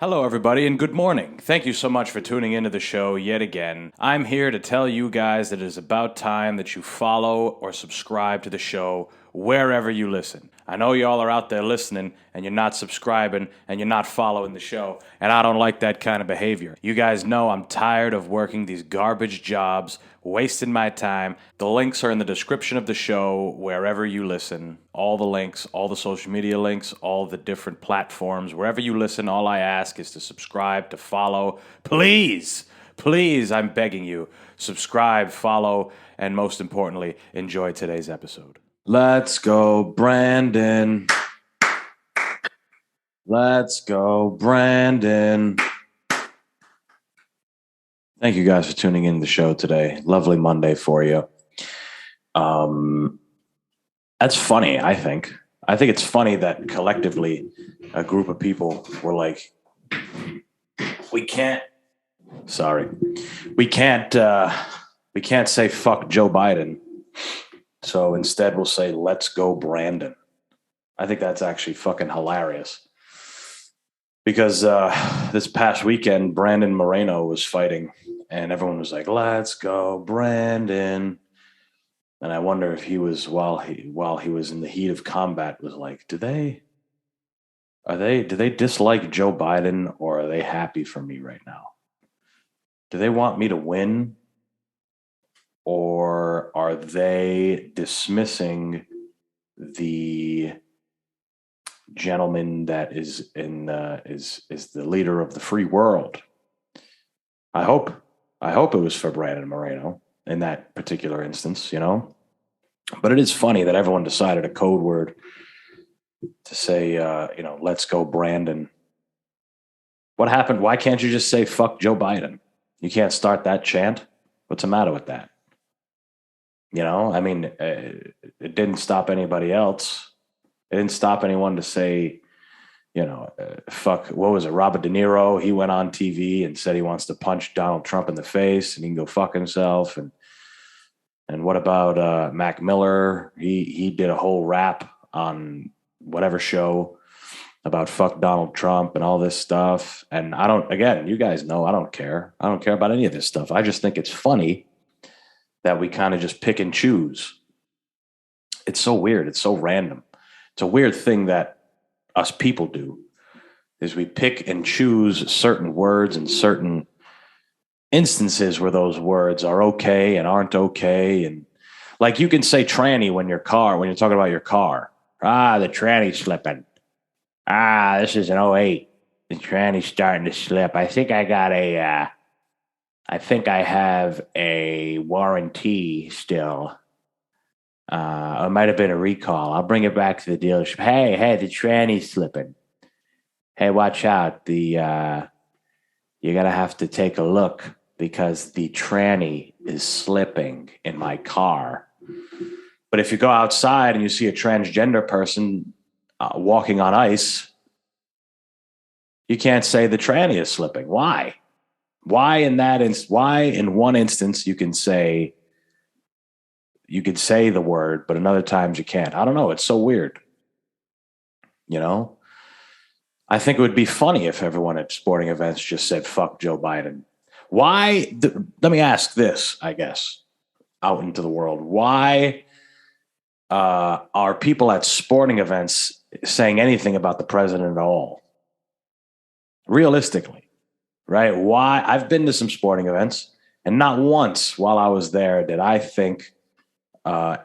Hello, everybody, and good morning. Thank you so much for tuning into the show yet again. I'm here to tell you guys that it is about time that you follow or subscribe to the show wherever you listen. I know y'all are out there listening and you're not subscribing and you're not following the show, and I don't like that kind of behavior. You guys know I'm tired of working these garbage jobs, wasting my time. The links are in the description of the show wherever you listen. All the links, all the social media links, all the different platforms. Wherever you listen, all I ask is to subscribe, to follow. Please, please, I'm begging you, subscribe, follow, and most importantly, enjoy today's episode. Let's go, Brandon. Let's go, Brandon. Thank you guys for tuning in to the show today. Lovely Monday for you. That's funny, I think. I think it's funny that collectively a group of people were like, we can't say fuck Joe Biden. So instead we'll say, let's go, Brandon. I think that's actually fucking hilarious. Because this past weekend, Brandon Moreno was fighting, and everyone was like, let's go, Brandon. And I wonder if he was, while he was in the heat of combat, was like, do they dislike Joe Biden, or are they happy for me right now? Do they want me to win? Or are they dismissing the gentleman that is the leader of the free world? I hope it was for Brandon Moreno in that particular instance, you know. But it is funny that everyone decided a code word to say, let's go, Brandon. What happened? Why can't you just say fuck Joe Biden? You can't start that chant? What's the matter with that? You know, I mean, it didn't stop anybody else. It didn't stop anyone to say, fuck, what was it? Robert De Niro, he went on TV and said he wants to punch Donald Trump in the face and he can go fuck himself. And what about Mac Miller? He did a whole rap on whatever show about fuck Donald Trump and all this stuff. And you guys know, I don't care. I don't care about any of this stuff. I just think it's funny that we kind of just pick and choose. It's so weird. It's so random. It's a weird thing that us people do, is we pick and choose certain words in certain instances where those words are okay and aren't okay. And like you can say tranny when you're talking about your car. The tranny's slipping. This is an '08. The tranny's starting to slip. I think I have a warranty still. It might have been a recall. I'll bring it back to the dealership. Hey, the tranny's slipping. Hey, watch out. You're going to have to take a look because the tranny is slipping in my car. But if you go outside and you see a transgender person walking on ice, you can't say the tranny is slipping. Why? Why in one instance you can say the word, but in other times you can't? I don't know. It's so weird. You know, I think it would be funny if everyone at sporting events just said, fuck Joe Biden. Why? Let me ask this, I guess, out into the world. Why are people at sporting events saying anything about the president at all? Realistically. Right? Why? I've been to some sporting events, and not once while I was there did I think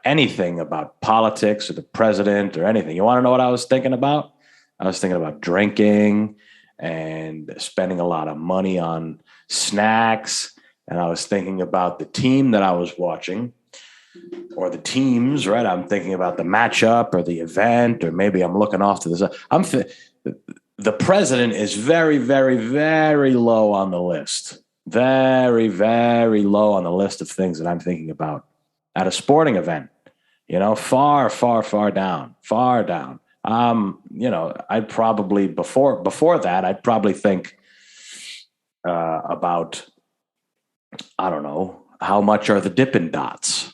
anything about politics or the president or anything. You want to know what I was thinking about? I was thinking about drinking and spending a lot of money on snacks. And I was thinking about the team that I was watching, or the teams, right? I'm thinking about the matchup or the event, or maybe I'm looking off to the side. The president is very, very, very low on the list. Very, very low on the list of things that I'm thinking about at a sporting event. You know, far, far, far down. I'd probably before that, I'd probably think about, I don't know, how much are the Dippin' Dots?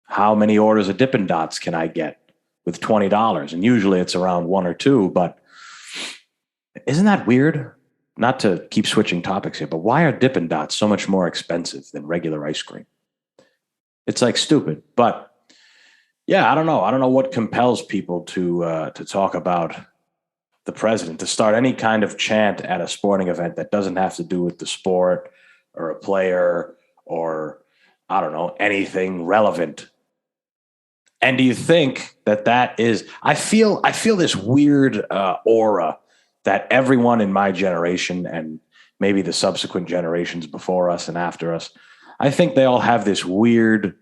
How many orders of Dippin' Dots can I get with $20? And usually it's around one or two, but isn't that weird? not to keep switching topics here, but why are Dippin' Dots so much more expensive than regular ice cream? It's like stupid. But yeah, I don't know. I don't know what compels people to talk about the president, to start any kind of chant at a sporting event that doesn't have to do with the sport or a player or, I don't know, anything relevant. And do you think that is? I feel this weird aura that everyone in my generation and maybe the subsequent generations before us and after us, I think they all have this weird,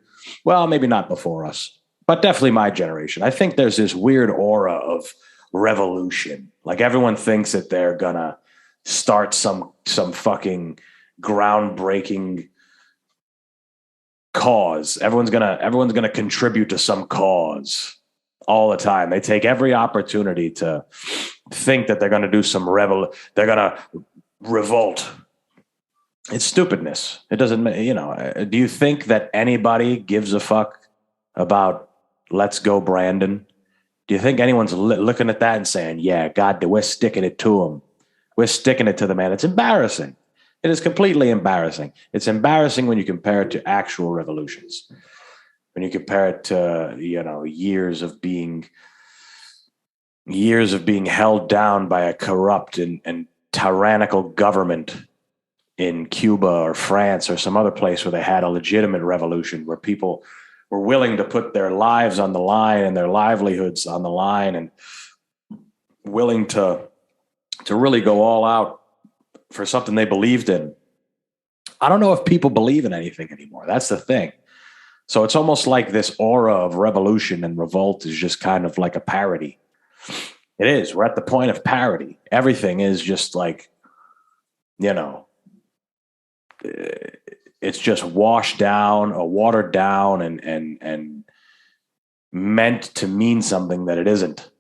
well, maybe not before us, but definitely my generation. I think there's this weird aura of revolution. Like everyone thinks that they're gonna start some fucking groundbreaking cause. Everyone's gonna contribute to some cause all the time. They take every opportunity to think that they're gonna do some they're gonna revolt. It's stupidness. It doesn't, do you think that anybody gives a fuck about let's go Brandon? Do you think anyone's looking at that and saying, yeah, God, we're sticking it to him. We're sticking it to the man. It's embarrassing. It is completely embarrassing. It's embarrassing when you compare it to actual revolutions. When you compare it to, years of being held down by a corrupt and tyrannical government in Cuba or France or some other place where they had a legitimate revolution, where people were willing to put their lives on the line and their livelihoods on the line and willing to really go all out for something they believed in. I don't know if people believe in anything anymore. That's the thing. So it's almost like this aura of revolution and revolt is just kind of like a parody. It is. We're at the point of parody. Everything is just like, it's just washed down or watered down and meant to mean something that it isn't.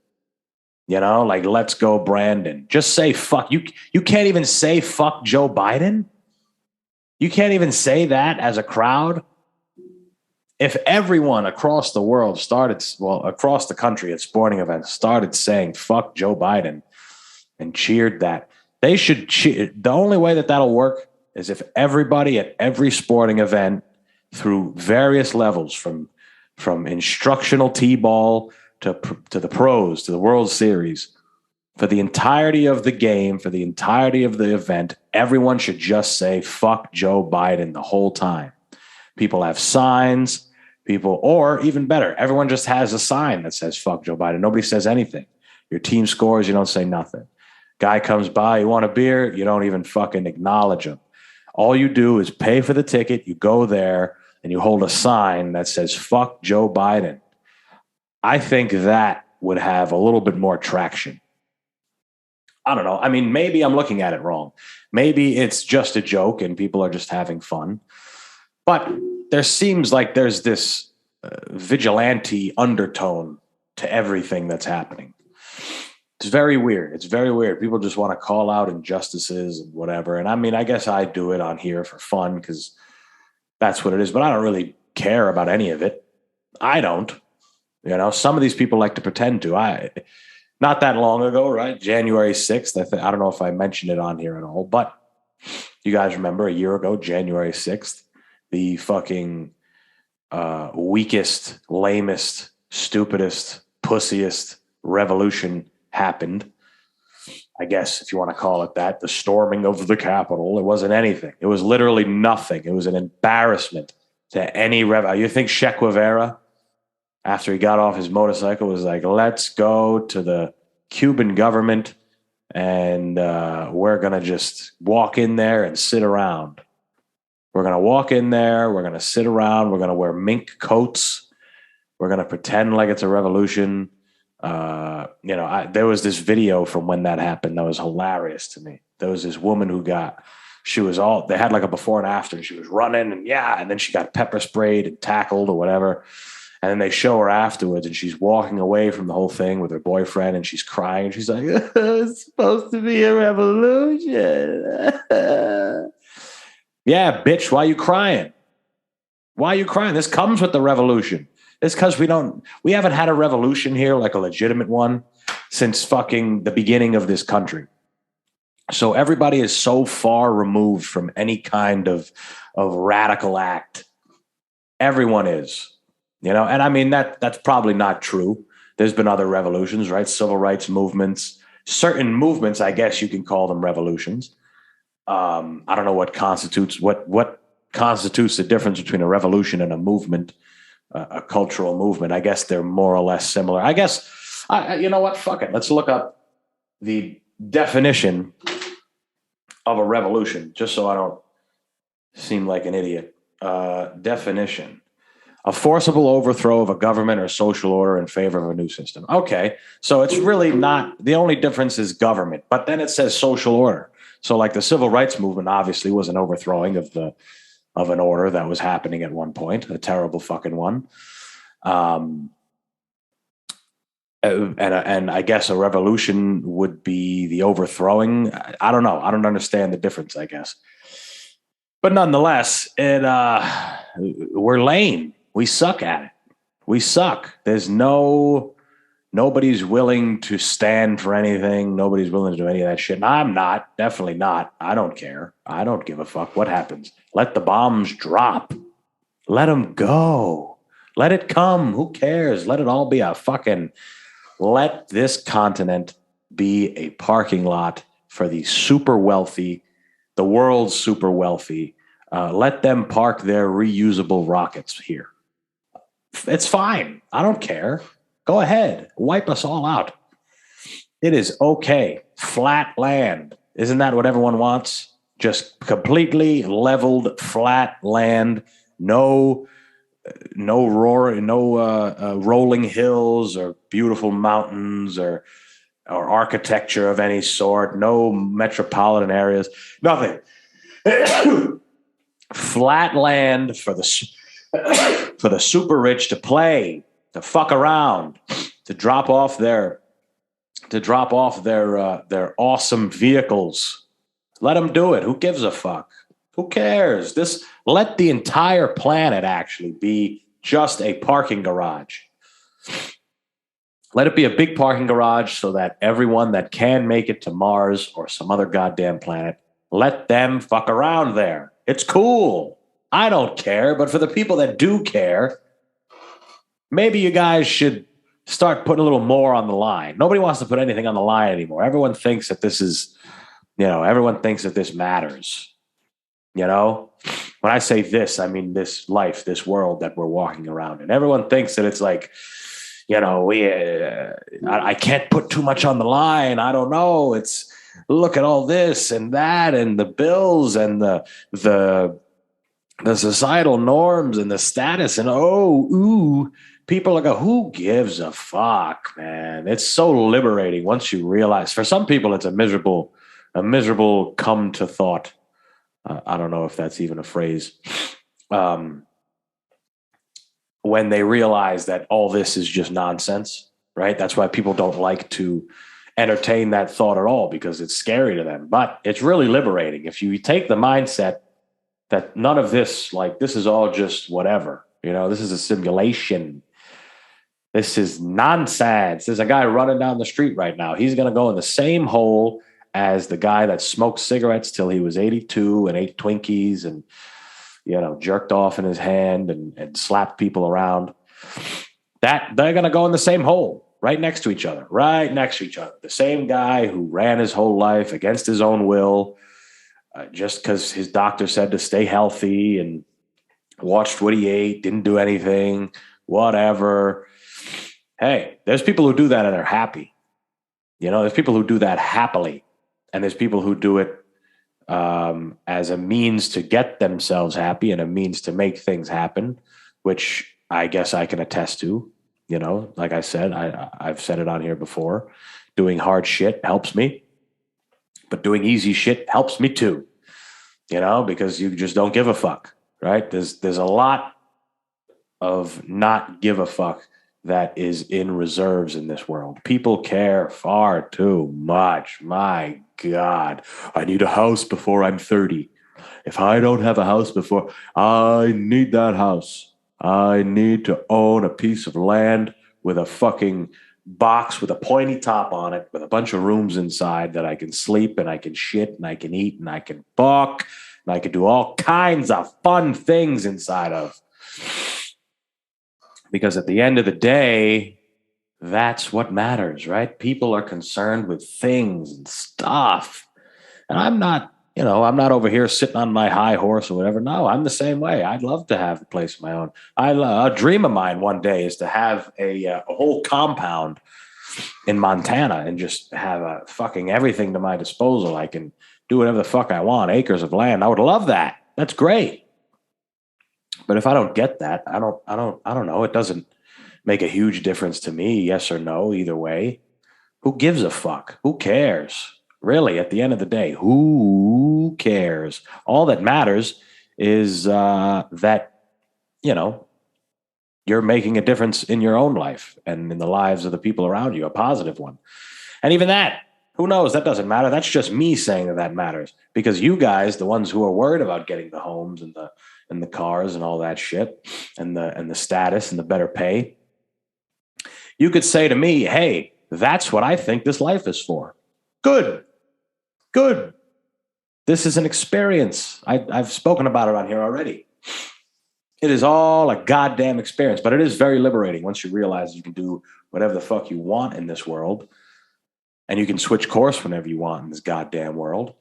Like, let's go Brandon. Just say fuck. You can't even say fuck Joe Biden. You can't even say that as a crowd. If everyone across the world across the country at sporting events started saying fuck Joe Biden and cheered that, they should cheer. The only way that'll work is if everybody at every sporting event, through various levels, from instructional T-ball to the pros, to the World Series, for the entirety of the game, for the entirety of the event, everyone should just say fuck Joe Biden the whole time. People have signs, or even better, everyone just has a sign that says fuck Joe Biden. Nobody says anything. Your team scores, you don't say nothing. Guy comes by, you want a beer, you don't even fucking acknowledge him. All you do is pay for the ticket, you go there, and you hold a sign that says fuck Joe Biden. I think that would have a little bit more traction. I don't know. I mean, maybe I'm looking at it wrong. Maybe it's just a joke and people are just having fun. But there seems like there's this vigilante undertone to everything that's happening. It's very weird. It's very weird. People just want to call out injustices and whatever. And I mean, I guess I do it on here for fun because that's what it is. But I don't really care about any of it. I don't. Some of these people like to pretend to. Not that long ago, right? January 6th. I don't know if I mentioned it on here at all, but you guys remember a year ago, January 6th, the fucking weakest, lamest, stupidest, pussiest revolution happened. I guess if you want to call it that, the storming of the Capitol. It wasn't anything. It was literally nothing. It was an embarrassment to any You think Che Guevara, after he got off his motorcycle, was like, let's go to the Cuban government and we're going to just walk in there and sit around. We're going to walk in there. We're going to sit around. We're going to wear mink coats. We're going to pretend like it's a revolution. There was this video from when that happened that was hilarious to me. There was this woman they had like a before and after, and she was running and then she got pepper sprayed and tackled or whatever. And then they show her afterwards and she's walking away from the whole thing with her boyfriend and she's crying. She's like, it's supposed to be a revolution. Yeah, bitch, why are you crying? Why are you crying? This comes with the revolution. It's because we haven't had a revolution here, like a legitimate one, since fucking the beginning of this country. So everybody is so far removed from any kind of radical act. Everyone is, and I mean that's probably not true. There's been other revolutions, right? Civil rights movements, certain movements, I guess you can call them revolutions. I don't know what constitutes the difference between a revolution and a movement, a cultural movement. I guess they're more or less similar. I guess, you know what? Fuck it. Let's look up the definition of a revolution, just so I don't seem like an idiot. Definition: a forcible overthrow of a government or social order in favor of a new system. Okay, so it's really not, the only difference is government, but then it says social order. So like the civil rights movement obviously was an overthrowing of an order that was happening at one point, a terrible fucking one. And I guess a revolution would be the overthrowing. I don't know. I don't understand the difference, I guess. But nonetheless, we're lame. We suck at it. We suck. Nobody's willing to stand for anything. Nobody's willing to do any of that shit. And I'm not, definitely not. I don't care. I don't give a fuck what happens. Let the bombs drop. Let them go. Let it come. Who cares? Let it all be let this continent be a parking lot for the super wealthy, the world's super wealthy. Let them park their reusable rockets here. It's fine. I don't care. Go ahead. Wipe us all out. It is okay. Flat land. Isn't that what everyone wants? Just completely leveled, flat land. No rolling hills or beautiful mountains or architecture of any sort. No metropolitan areas. Nothing. Flat land for the super rich to play, to fuck around, to drop off their awesome vehicles. Let them do it. Who gives a fuck? Who cares? Let the entire planet actually be just a parking garage. Let it be a big parking garage so that everyone that can make it to Mars or some other goddamn planet, let them fuck around there. It's cool. I don't care, but for the people that do care, maybe you guys should start putting a little more on the line. Nobody wants to put anything on the line anymore. Everyone thinks that this matters. When I say this, I mean this life, this world that we're walking around in. Everyone thinks that it's like, I can't put too much on the line. I don't know. It's look at all this and that and the bills and the societal norms and the status and people are like, who gives a fuck, man? It's so liberating once you realize. For some people, it's a miserable come to thought. I don't know if that's even a phrase. When they realize that all this is just nonsense, right? That's why people don't like to entertain that thought at all, because it's scary to them. But it's really liberating if you take the mindset that none of this, like, this is all just whatever. This is a simulation. This is nonsense. There's a guy running down the street right now. He's going to go in the same hole as the guy that smoked cigarettes till he was 82 and ate Twinkies and, jerked off in his hand and slapped people around. That they're going to go in the same hole right next to each other. The same guy who ran his whole life against his own will, just because his doctor said to stay healthy and watched what he ate, didn't do anything, whatever. Hey, there's people who do that and they're happy. There's people who do that happily. And there's people who do it as a means to get themselves happy and a means to make things happen, which I guess I can attest to. Like I said, I've said it on here before. Doing hard shit helps me, but doing easy shit helps me too. Because you just don't give a fuck, right? There's a lot of not give a fuck that is in reserves in this world. People care far too much. My God, I need a house before I'm 30. If I don't have a house before, I need that house. I need to own a piece of land with a fucking box with a pointy top on it with a bunch of rooms inside that I can sleep and I can shit and I can eat and I can fuck and I can do all kinds of fun things inside of. Because at the end of the day, that's what matters, right? People are concerned with things and stuff. And I'm not over here sitting on my high horse or whatever. No, I'm the same way. I'd love to have a place of my own. A dream of mine one day is to have a whole compound in Montana and just have a fucking everything to my disposal. I can do whatever the fuck I want, acres of land. I would love that. That's great. But if I don't get that, I don't know. It doesn't make a huge difference to me, yes or no, either way. Who gives a fuck? Who cares? Really, at the end of the day, who cares? All that matters is that, you're making a difference in your own life and in the lives of the people around you, a positive one. And even that, who knows? That doesn't matter. That's just me saying that matters. Because you guys, the ones who are worried about getting the homes and the cars and all that shit and the status and the better pay, you could say to me, hey, that's what I think this life is for. Good. This is an experience. I've spoken about it on here already. It is all a goddamn experience, but it is very liberating once you realize you can do whatever the fuck you want in this world, and you can switch course whenever you want in this goddamn world.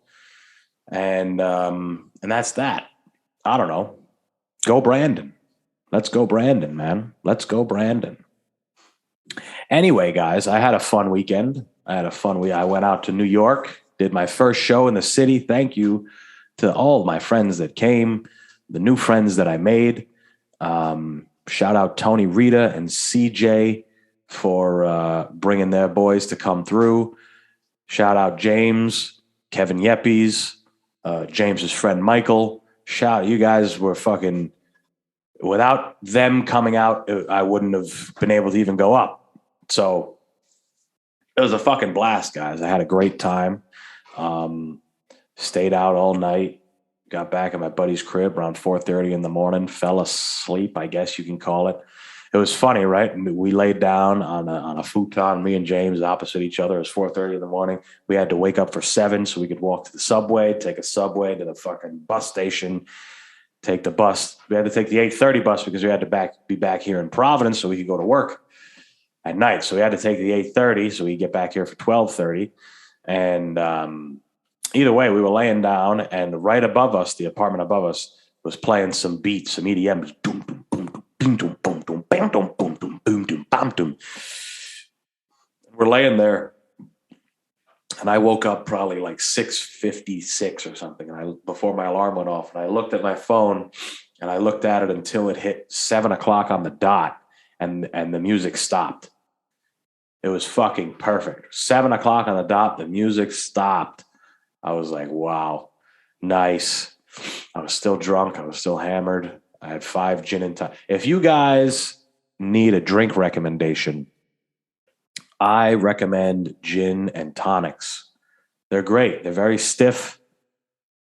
And that's that. I don't know. Go Brandon. Let's go Brandon, man. Let's go Brandon. Anyway, guys, I had a fun weekend. I went out to New York, did my first show in the city. Thank you to all of my friends that came, the new friends that I made. Shout out Tony, Rita, and CJ for bringing their boys to come through. Shout out James, Kevin Yeppies, James's friend Michael. You guys were fucking, without them coming out, I wouldn't have been able to even go up. So it was a fucking blast, guys. I had a great time. Stayed out all night. Got back at my buddy's crib around 4:30 in the morning. Fell asleep, I guess you can call it. It was funny, right? We laid down on a futon, me and James opposite each other. It was 4:30 in the morning. We had to wake up for 7 so we could walk to the subway, take a subway to the fucking bus station, take the bus. We had to take the 8:30 bus because we had to be back here in Providence so we could go to work at night. So we had to take the 8:30 so we could get back here for 12:30. And either way, we were laying down, and right above us, the apartment above us, was playing some beats, some EDM. We're laying there, and I woke up probably like 6:56 or something, and before my alarm went off, and I looked at my phone, and I looked at it until it hit 7 o'clock on the dot, and the music stopped. It was fucking perfect. 7 o'clock on the dot, the music stopped. I was like, wow, nice. I was still drunk. I was still hammered. I had 5 gin and tonic. If you guys need a drink recommendation, I recommend gin and tonics. They're great. They're very stiff,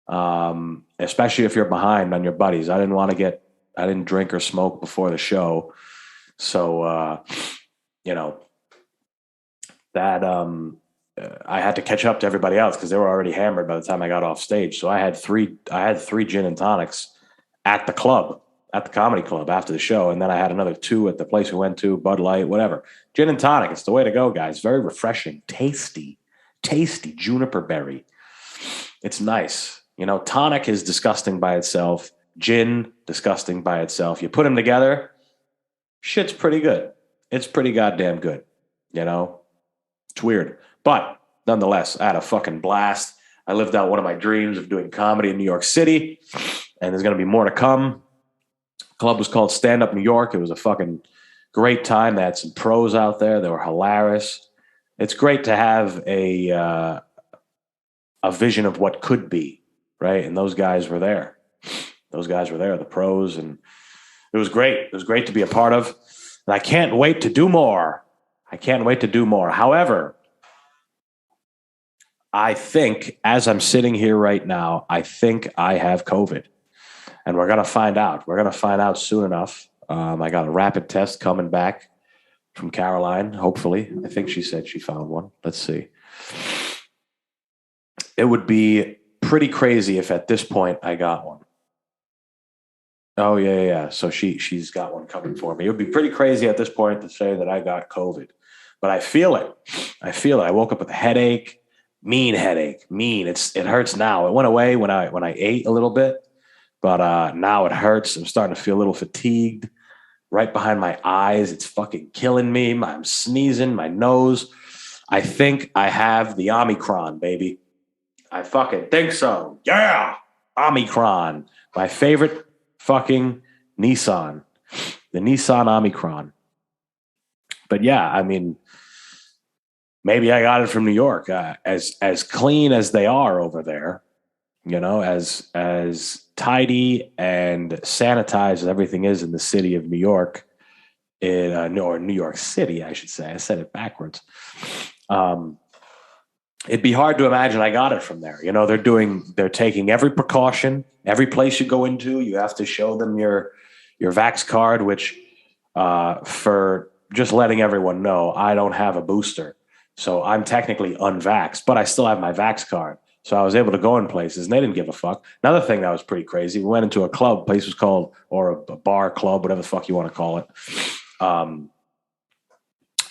especially if you're behind on your buddies. I didn't drink or smoke before the show. So, I had to catch up to everybody else because they were already hammered by the time I got off stage. So I had three gin and tonics at the club, at the comedy club after the show. And then I had another 2 at the place we went to, Bud Light, whatever. Gin and tonic. It's the way to go, guys. Very refreshing, tasty, juniper berry. It's nice. Tonic is disgusting by itself. Gin, disgusting by itself. You put them together, shit's pretty good. It's pretty goddamn good. It's weird. But nonetheless, I had a fucking blast. I lived out one of my dreams of doing comedy in New York City, and there's going to be more to come. The club was called Stand Up New York. It was a fucking great time. They had some pros out there. They were hilarious. It's great to have a vision of what could be, right? And those guys were there. The pros, and it was great. It was great to be a part of, and I can't wait to do more. However, I think as I'm sitting here right now, I think I have COVID, and we're going to find out. We're going to find out soon enough. I got a rapid test coming back from Caroline, hopefully. I think she said she found one. Let's see. It would be pretty crazy if at this point I got one. Oh yeah. So she's got one coming for me. It would be pretty crazy at this point to say that I got COVID, but I feel it. I feel it. I woke up with a headache, mean headache, mean. It hurts now. It went away when I ate a little bit, but now it hurts. I'm starting to feel a little fatigued. Right behind my eyes, it's fucking killing me. I'm sneezing, my nose. I think I have the Omicron, baby. I fucking think so. Yeah, Omicron, my favorite fucking Nissan, the Nissan Omicron. But yeah, I mean, maybe I got it from New York. As clean as they are over there, as tidy and sanitized as everything is in the city of New York, or New York City, I should say. I said it backwards. It'd be hard to imagine I got it from there. They're taking every precaution. Every place you go into, you have to show them your Vax card, which for just letting everyone know, I don't have a booster. So I'm technically unvaxxed, but I still have my Vax card. So I was able to go in places and they didn't give a fuck. Another thing that was pretty crazy, we went into a club, place was called, or a bar club, whatever the fuck you want to call it.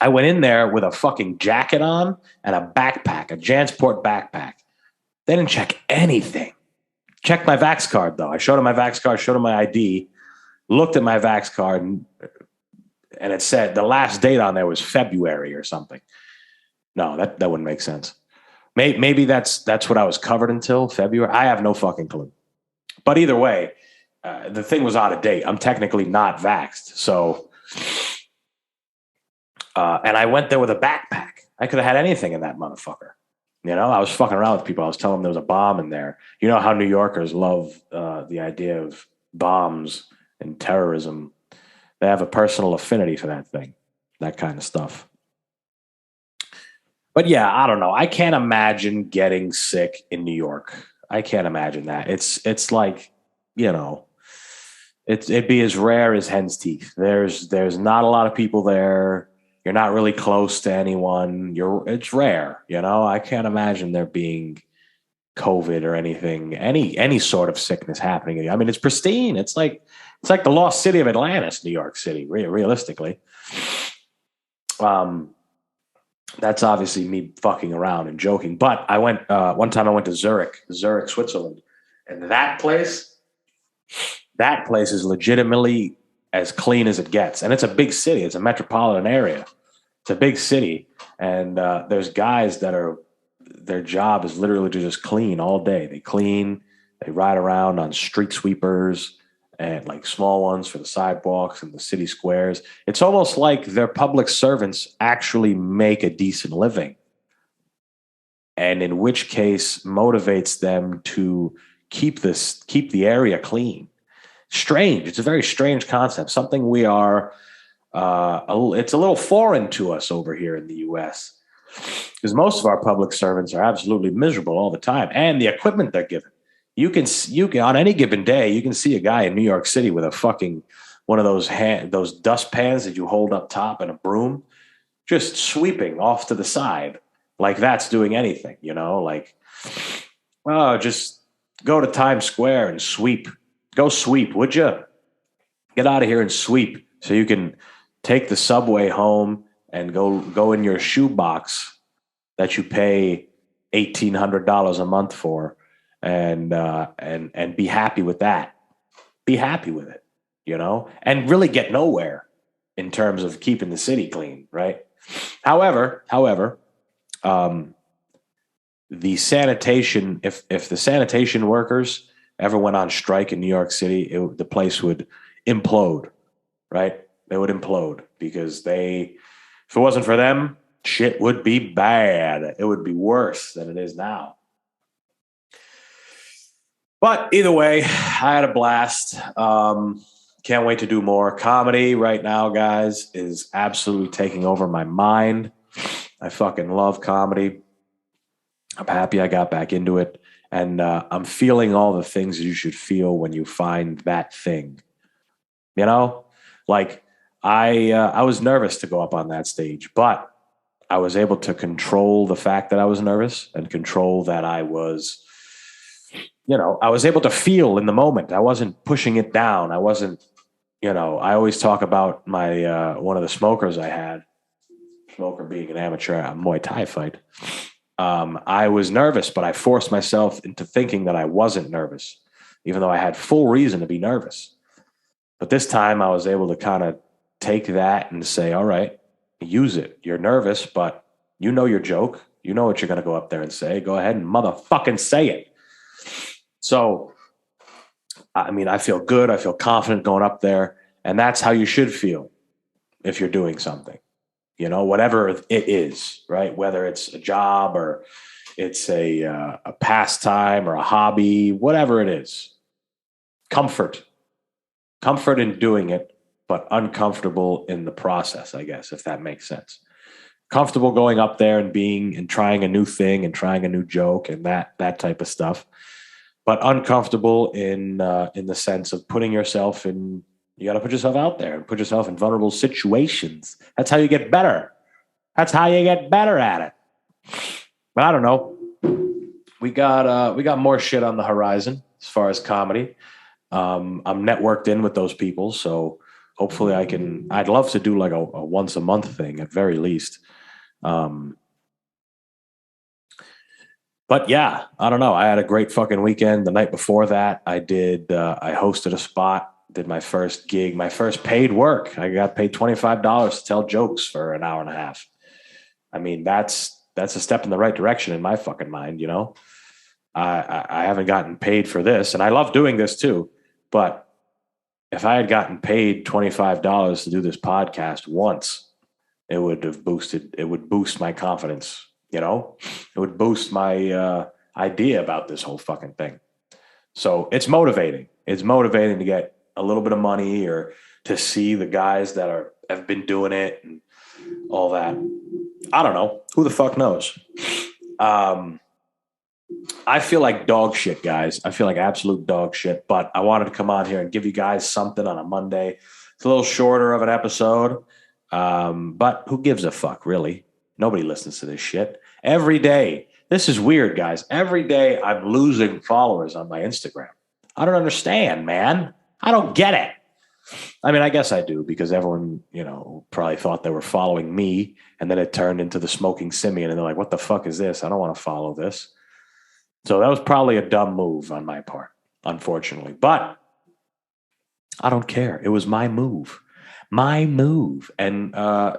I went in there with a fucking jacket on and a backpack, a Jansport backpack. They didn't check anything. Checked my Vax card, though. I showed them my Vax card, showed them my ID, looked at my Vax card, and it said the last date on there was February or something. No, that wouldn't make sense. Maybe that's what I was covered until February. I have no fucking clue. But either way, the thing was out of date. I'm technically not vaxxed. So, and I went there with a backpack. I could have had anything in that motherfucker. I was fucking around with people. I was telling them there was a bomb in there. You know how New Yorkers love the idea of bombs and terrorism. They have a personal affinity for that thing, that kind of stuff. But yeah, I don't know. I can't imagine getting sick in New York. I can't imagine that. It's like, it'd be as rare as hen's teeth. There's not a lot of people there. You're not really close to anyone. It's rare, I can't imagine there being COVID or anything, any sort of sickness happening. I mean, it's pristine. It's like the lost city of Atlantis, New York City, realistically. That's obviously me fucking around and joking. But I went one time. I went to Zurich, Switzerland, and that place is legitimately as clean as it gets. And it's a big city. It's a metropolitan area. It's a big city, and there's guys that their job is literally to just clean all day. They clean. They ride around on street sweepers and like small ones for the sidewalks and the city squares. It's almost like their public servants actually make a decent living, and in which case motivates them to keep the area clean. Strange. It's a very strange concept. Something we are. It's a little foreign to us over here in the U.S. because most of our public servants are absolutely miserable all the time, and the equipment they're given. You can on any given day, you can see a guy in New York City with a fucking one of those dust pans that you hold up top and a broom, just sweeping off to the side like that's doing anything. Just go to Times Square and sweep. Go sweep, would you? Get out of here and sweep so you can take the subway home and go in your shoebox that you pay $1,800 a month for. And be happy with that. Be happy with it, and really get nowhere in terms of keeping the city clean, right? However, the sanitation, if the sanitation workers ever went on strike in New York City, the place would implode, right? They would implode because if it wasn't for them, shit would be bad. It would be worse than it is now. But either way, I had a blast. Can't wait to do more. Comedy right now, guys, is absolutely taking over my mind. I fucking love comedy. I'm happy I got back into it. And I'm feeling all the things you should feel when you find that thing. Like I was nervous to go up on that stage, but I was able to control the fact that I was nervous and control that I was, I was able to feel in the moment. I wasn't pushing it down. I wasn't, I always talk about my one of the smokers I had, smoker being an amateur Muay Thai fight. I was nervous, but I forced myself into thinking that I wasn't nervous, even though I had full reason to be nervous. But this time I was able to kind of take that and say, all right, use it. You're nervous, but you know your joke. You know what you're going to go up there and say. Go ahead and motherfucking say it. So, I mean, I feel good. I feel confident going up there. And that's how you should feel if you're doing something, whatever it is, right? Whether it's a job or it's a pastime or a hobby, whatever it is. Comfort in doing it, but uncomfortable in the process, I guess, if that makes sense. Comfortable going up there and trying a new thing and trying a new joke and that type of stuff, but uncomfortable in the sense of putting yourself in. You got to put yourself out there and put yourself in vulnerable situations. That's how you get better. That's how you get better at it. But I don't know. We got more shit on the horizon as far as comedy. I'm networked in with those people, so hopefully I'd love to do like a once a month thing at very least. But yeah, I don't know. I had a great fucking weekend. The night before that, I hosted a spot, did my first gig, my first paid work. I got paid $25 to tell jokes for an hour and a half. I mean, that's a step in the right direction in my fucking mind, I haven't gotten paid for this, and I love doing this too. But if I had gotten paid $25 to do this podcast once, it would boost my confidence, it would boost my idea about this whole fucking thing. So it's motivating. It's motivating to get a little bit of money or to see the guys that have been doing it and all that. I don't know. Who the fuck knows? I feel like dog shit, guys. I feel like absolute dog shit, but I wanted to come on here and give you guys something on a Monday. It's a little shorter of an episode, but who gives a fuck, really? Nobody listens to this shit. Every day, this is weird, guys. Every day I'm losing followers on my Instagram. I don't understand, man. I don't get it. I mean, I guess I do because everyone, probably thought they were following me, and then it turned into the smoking Simian, and they're like, what the fuck is this? I don't want to follow this. So that was probably a dumb move on my part, unfortunately. But I don't care. It was my move. And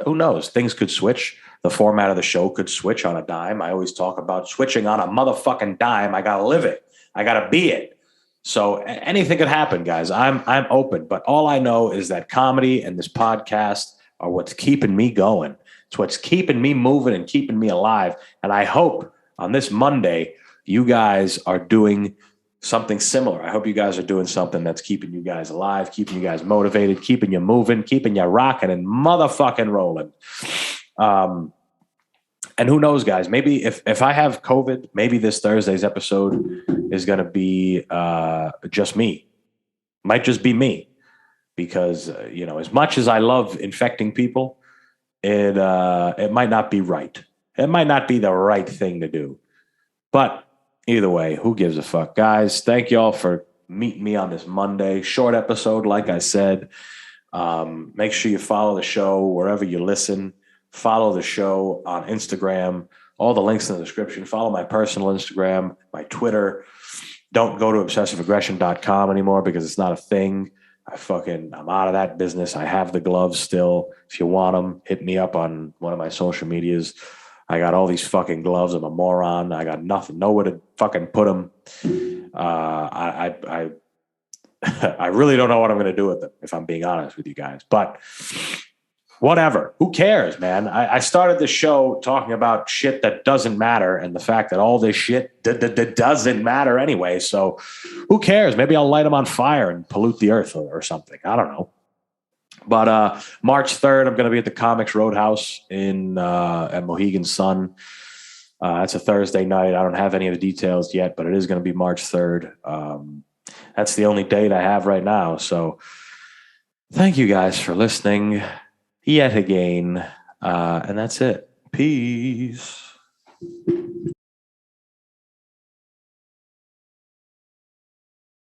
who knows? Things could switch. The format of the show could switch on a dime. I always talk about switching on a motherfucking dime. I got to live it. I got to be it. So anything could happen, guys. I'm open. But all I know is that comedy and this podcast are what's keeping me going. It's what's keeping me moving and keeping me alive. And I hope on this Monday, you guys are doing something similar. I hope you guys are doing something that's keeping you guys alive, keeping you guys motivated, keeping you moving, keeping you rocking and motherfucking rolling. And who knows, guys, maybe if I have COVID, maybe this Thursday's episode is going to be just me. Might just be me because, as much as I love infecting people, it might not be right. It might not be the right thing to do. But either way, who gives a fuck? Guys, thank y'all for meeting me on this Monday. Short episode, like I said. Make sure you follow the show wherever you listen. Follow the show on Instagram. All the links in the description. Follow my personal Instagram, my Twitter. Don't go to obsessiveaggression.com anymore because it's not a thing. I'm out of that business. I have the gloves still. If you want them, hit me up on one of my social medias. I got all these fucking gloves. I'm a moron. I got nothing, nowhere to fucking put them. I really don't know what I'm going to do with them, if I'm being honest with you guys. But whatever. Who cares, man? I started the show talking about shit that doesn't matter and the fact that all this shit doesn't matter anyway. So who cares? Maybe I'll light them on fire and pollute the earth or something. I don't know. But March 3rd, I'm going to be at the Comics Roadhouse at Mohegan Sun. That's a Thursday night. I don't have any of the details yet, but it is going to be March 3rd. That's the only date I have right now. So Thank you guys for listening yet again. And that's it. Peace.